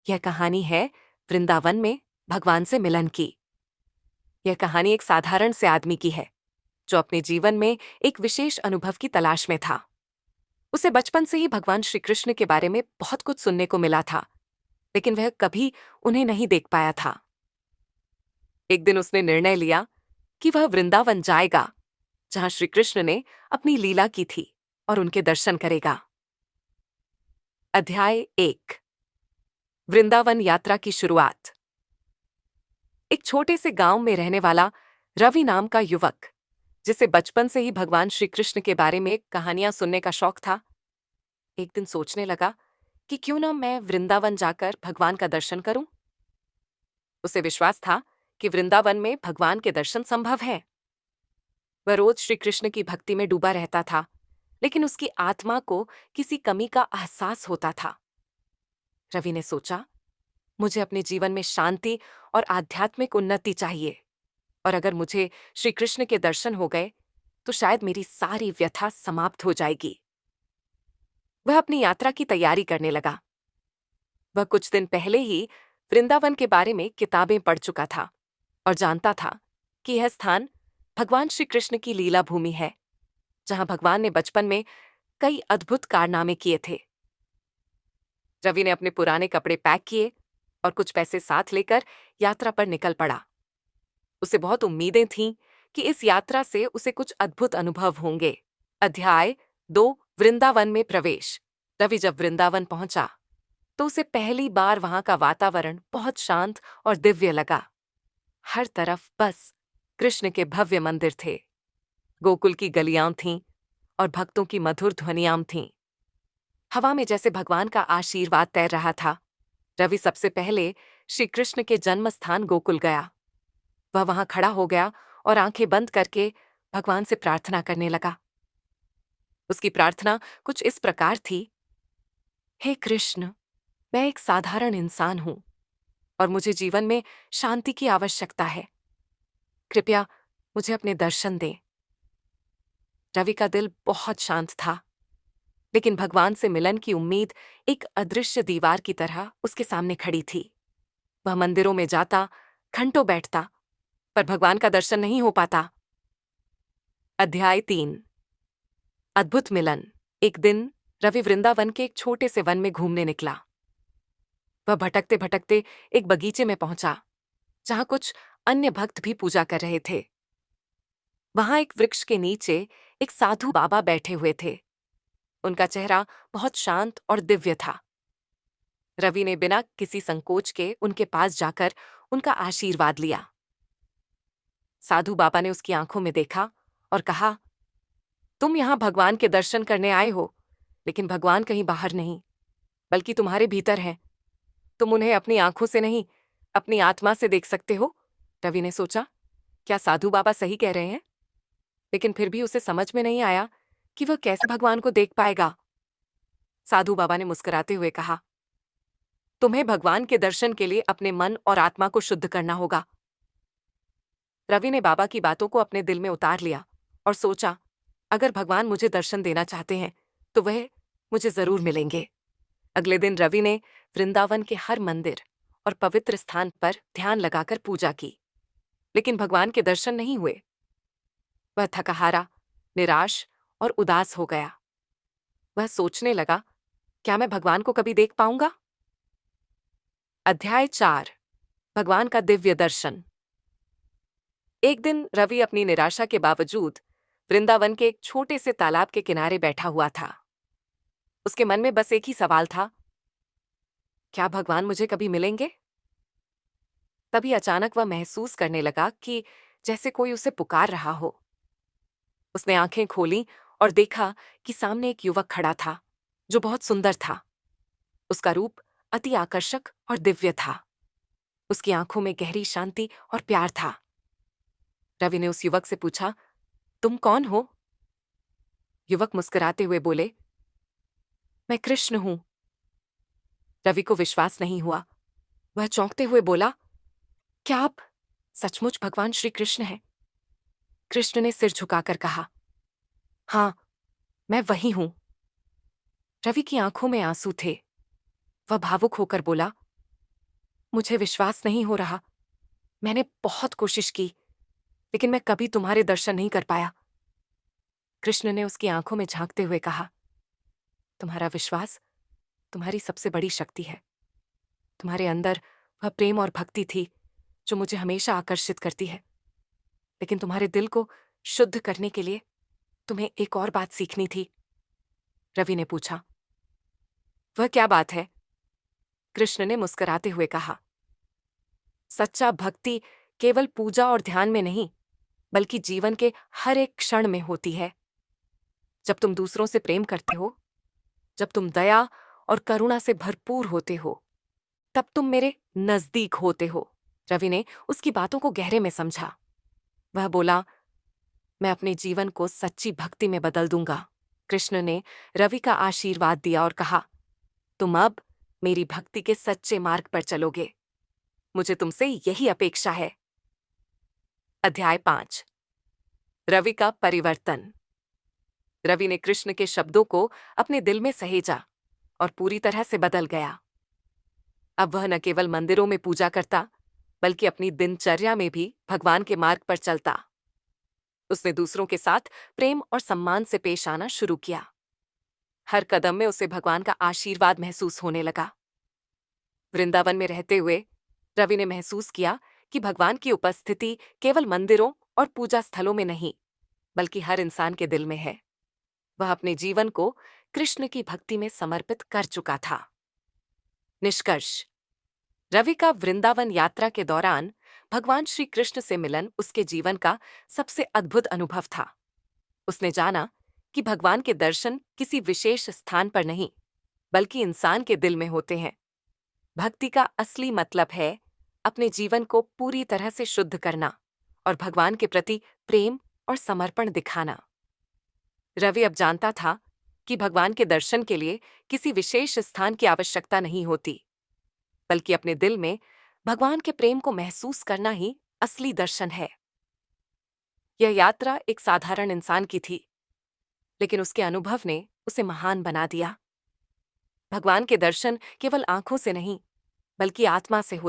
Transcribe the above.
यह कहानी है वृंदावन में भगवान से मिलन की। यह कहानी एक साधारण से आदमी की है जो अपने जीवन में एक विशेष अनुभव की तलाश में था। उसे बचपन से ही भगवान श्री कृष्ण के बारे में बहुत कुछ सुनने को मिला था, लेकिन वह कभी उन्हें नहीं देख पाया था। एक दिन उसने निर्णय लिया कि वह वृंदावन जाएगा, जहां श्री कृष्ण ने अपनी लीला की थी, और उनके दर्शन करेगा। अध्याय 1। वृंदावन यात्रा की शुरुआत। एक छोटे से गांव में रहने वाला रवि नाम का युवक, जिसे बचपन से ही भगवान श्री कृष्ण के बारे में कहानियां सुनने का शौक था, एक दिन सोचने लगा कि क्यों ना मैं वृंदावन जाकर भगवान का दर्शन करूं। उसे विश्वास था कि वृंदावन में भगवान के दर्शन संभव हैं। वह रोज श्री कृष्ण की भक्ति में डूबा रहता था, लेकिन उसकी आत्मा को किसी कमी का एहसास होता था। रवि ने सोचा, मुझे अपने जीवन में शांति और आध्यात्मिक उन्नति चाहिए, और अगर मुझे श्री कृष्ण के दर्शन हो गए तो शायद मेरी सारी व्यथा समाप्त हो जाएगी। वह अपनी यात्रा की तैयारी करने लगा। वह कुछ दिन पहले ही वृंदावन के बारे में किताबें पढ़ चुका था और जानता था कि यह स्थान भगवान श्री कृष्ण की लीला भूमि है, जहां भगवान ने बचपन में कई अद्भुत कारनामे किए थे। रवि ने अपने पुराने कपड़े पैक किए और कुछ पैसे साथ लेकर यात्रा पर निकल पड़ा। उसे बहुत उम्मीदें थीं कि इस यात्रा से उसे कुछ अद्भुत अनुभव होंगे। अध्याय 2। वृंदावन में प्रवेश। रवि जब वृंदावन पहुंचा तो उसे पहली बार वहां का वातावरण बहुत शांत और दिव्य लगा। हर तरफ बस कृष्ण के भव्य मंदिर थे, गोकुल की गलियां थीं और भक्तों की मधुर ध्वनियां थीं। हवा में जैसे भगवान का आशीर्वाद तैर रहा था। रवि सबसे पहले श्री कृष्ण के जन्म स्थान गोकुल गया। वह वहां खड़ा हो गया और आंखें बंद करके भगवान से प्रार्थना करने लगा। उसकी प्रार्थना कुछ इस प्रकार थी, हे कृष्ण, मैं एक साधारण इंसान हूं और मुझे जीवन में शांति की आवश्यकता है। कृपया मुझे अपने दर्शन दें। रवि का दिल बहुत शांत था, लेकिन भगवान से मिलन की उम्मीद एक अदृश्य दीवार की तरह उसके सामने खड़ी थी। वह मंदिरों में जाता, घंटों बैठता, पर भगवान का दर्शन नहीं हो पाता। अध्याय 3। अद्भुत मिलन। एक दिन रवि वृंदावन के एक छोटे से वन में घूमने निकला। वह भटकते भटकते एक बगीचे में पहुंचा, जहां कुछ अन्य भक्त भी पूजा कर रहे थे। वहां एक वृक्ष के नीचे एक साधु बाबा बैठे हुए थे। उनका चेहरा बहुत शांत और दिव्य था। रवि ने बिना किसी संकोच के उनके पास जाकर उनका आशीर्वाद लिया। साधु बाबा ने उसकी आंखों में देखा और कहा, तुम यहां भगवान के दर्शन करने आए हो, लेकिन भगवान कहीं बाहर नहीं, बल्कि तुम्हारे भीतर हैं। तुम उन्हें अपनी आंखों से नहीं, अपनी आत्मा से देख सकते हो। रवि ने सोचा, क्या साधु बाबा सही कह रहे हैं? लेकिन फिर भी उसे समझ में नहीं आया कि वह कैसे भगवान को देख पाएगा। साधु बाबा ने मुस्कुराते हुए कहा, तुम्हें भगवान के दर्शन के लिए अपने मन और आत्मा को शुद्ध करना होगा। रवि ने बाबा की बातों को अपने दिल में उतार लिया और सोचा, अगर भगवान मुझे दर्शन देना चाहते हैं तो वह मुझे जरूर मिलेंगे। अगले दिन रवि ने वृंदावन के हर मंदिर और पवित्र स्थान पर ध्यान लगाकर पूजा की, लेकिन भगवान के दर्शन नहीं हुए। वह थकाहारा, निराश और उदास हो गया। वह सोचने लगा, क्या मैं भगवान को कभी देख पाऊंगा? अध्याय 4। भगवान का दिव्य दर्शन। एक दिन रवि अपनी निराशा के बावजूद वृंदावन के एक छोटे से तालाब के किनारे बैठा हुआ था। उसके मन में बस एक ही सवाल था, क्या भगवान मुझे कभी मिलेंगे? तभी अचानक वह महसूस करने लगा कि जैसे कोई उसे पुकार रहा हो। उसने आंखें खोलीं और देखा कि सामने एक युवक खड़ा था जो बहुत सुंदर था। उसका रूप अति आकर्षक और दिव्य था। उसकी आंखों में गहरी शांति और प्यार था। रवि ने उस युवक से पूछा, तुम कौन हो? युवक मुस्कुराते हुए बोले, मैं कृष्ण हूं। रवि को विश्वास नहीं हुआ। वह चौंकते हुए बोला, क्या आप सचमुच भगवान श्री कृष्ण हैं? कृष्ण ने सिर झुकाकर कहा, हाँ, मैं वही हूं। रवि की आंखों में आंसू थे। वह भावुक होकर बोला, मुझे विश्वास नहीं हो रहा। मैंने बहुत कोशिश की, लेकिन मैं कभी तुम्हारे दर्शन नहीं कर पाया। कृष्ण ने उसकी आंखों में झांकते हुए कहा, तुम्हारा विश्वास तुम्हारी सबसे बड़ी शक्ति है। तुम्हारे अंदर वह प्रेम और भक्ति थी जो मुझे हमेशा आकर्षित करती है। लेकिन तुम्हारे दिल को शुद्ध करने के लिए तुम्हें एक और बात सीखनी थी। रवि ने पूछा। वह क्या बात है? कृष्ण ने मुस्कुराते हुए कहा, सच्चा भक्ति केवल पूजा और ध्यान में नहीं, बल्कि जीवन के हर एक क्षण में होती है। जब तुम दूसरों से प्रेम करते हो, जब तुम दया और करुणा से भरपूर होते हो, तब तुम मेरे नजदीक होते हो। रवि ने उसकी बातों को गहरे में समझा। वह बोला, मैं अपने जीवन को सच्ची भक्ति में बदल दूंगा। कृष्ण ने रवि का आशीर्वाद दिया और कहा, तुम अब मेरी भक्ति के सच्चे मार्ग पर चलोगे। मुझे तुमसे यही अपेक्षा है। अध्याय 5। रवि का परिवर्तन। रवि ने कृष्ण के शब्दों को अपने दिल में सहेजा और पूरी तरह से बदल गया। अब वह न केवल मंदिरों में पूजा करता, बल्कि अपनी दिनचर्या में भी भगवान के मार्ग पर चलता। उसने दूसरों के साथ प्रेम और सम्मान से पेश आना शुरू किया। हर कदम में उसे भगवान का आशीर्वाद महसूस होने लगा। वृंदावन में रहते हुए रवि ने महसूस किया कि भगवान की उपस्थिति केवल मंदिरों और पूजा स्थलों में नहीं, बल्कि हर इंसान के दिल में है। वह अपने जीवन को कृष्ण की भक्ति में समर्पित कर चुका था। निष्कर्ष। रवि का वृंदावन यात्रा के दौरान भगवान श्री कृष्ण से मिलन उसके जीवन का सबसे अद्भुत अनुभव था। उसने जाना कि भगवान के दर्शन किसी विशेष स्थान पर नहीं, बल्कि इंसान के दिल में होते हैं। भक्ति का असली मतलब है अपने जीवन को पूरी तरह से शुद्ध करना और भगवान के प्रति प्रेम और समर्पण दिखाना। रवि अब जानता था कि भगवान के दर्शन के लिए किसी विशेष स्थान की आवश्यकता नहीं होती, बल्कि अपने दिल में भगवान के प्रेम को महसूस करना ही असली दर्शन है। यह यात्रा एक साधारण इंसान की थी, लेकिन उसके अनुभव ने उसे महान बना दिया। भगवान के दर्शन केवल आंखों से नहीं, बल्कि आत्मा से होते